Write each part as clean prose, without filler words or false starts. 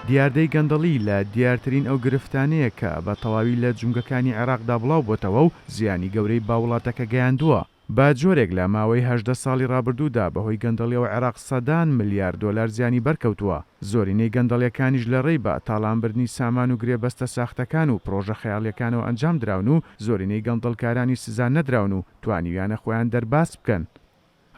دیاردەی گەندەڵی لە دیارترین ئەو گرفتانەیە کە بە تەواوی لە جونگەکانی عێراقدا بڵاو بۆتەوە و زیانی گەورەی باوڵاتەکە گەیاندووە. با جۆرێک لە ماوەی 18 ساڵی ڕابردوودا بەهۆی گەندەڵیەوە عێراق سەدان ملیار دۆلار زیانی بەرکەوتووە. زۆرینەی گەندەڵیەکانیش لە ڕێی بە تاڵانبردنی سامان و گرێبەستە ساختەکان و پرۆژە خەیاڵیەکانەوە ئەنجام دراون و زۆرینەی گەندەڵکارانی سزا نەدراون و توانیویانە خۆیان دەرباس بکەن.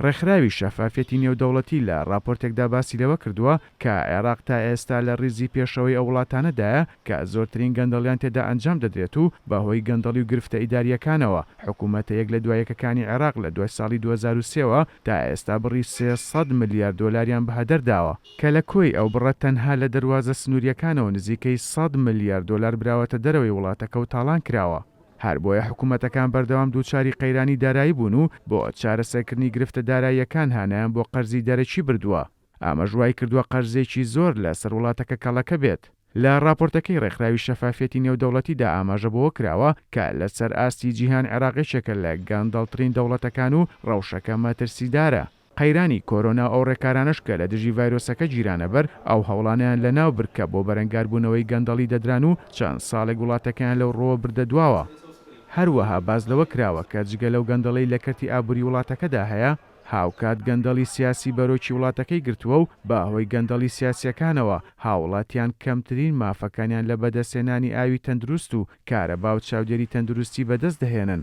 ڕێکخراوی شەفافێتی نێودەوڵەتی لە راپۆرتێکدا باسی لەوە کردووە کە عێراق تا ئێستا لە ڕیزی پێشەوەی ئەو وڵاتانەدایە کە زۆرترین گەندەڵیان تێدا ئەنجام دەدرێت و بەهۆی گەندەڵی و گرفتە ئیداریەکانەوە حکوومەتە یەک لە دوایەکەکانی عێراق لە دوای ساڵی 2023ەوە تا ئێستا بڕی 300 ملیار دۆلاریان بەهەدەرداوە کە لە کۆی ئەو بڕە تەنها لە دەواازە سنووریەکانەوە نزیکەی 100 ملیار دۆلار براوەتە دەرەوەی وڵاتەکە و تاڵان کراوە. هەر بۆیە حکوومەتەکان بەردەوام دووچاری قەیرانی دارایی بوون و بۆ چارەسەرکردنی گرفتە داراییەکان هانایان بۆ قەرزی دەرەکی بردووە. ئاماژوای کردووە قەرزێکی زۆر لە سەر وڵاتەکە کەڵەکە بێت. لە راپۆرتەکەی ڕێکخراوی شەفافێتی نێودەوڵەتیدا ئاماژە بۆەوە کراوە کە لەسەر ئاستی جیهان عێراقیشێکە لە گەندەڵترین دەوڵەتەکان و ڕەوشەکە مەترسیدارە. قەیرانی کۆرۆنا ئەو ڕێکارانش کە لە دژی ڤایرۆسەکە جیرانە بەر ئەو هەوڵانیان لە ناو برکە بۆ بەرەنگاربوونەوەی گەندەڵی دەدران و چەند ساڵێک وڵاتەکەیان لەو ڕۆوە بردە دواوە. هەروەها باز لەوە کراوە کە جگە لەو گەندەڵەی لە کەرتی ئابووری وڵاتەکەدا هەیە هاوکات گەندەڵی سیاسی بەرۆکی وڵاتەکەی گرتووە و بەهۆی گەندەڵی سیاسیەکانەوە هاوڵاتیان کەمترین مافەکانیان لە بەدەستێنانی ئاوی تەندروست و کارەبا و چاودێری تەندروستی بەدەست دەهێنن.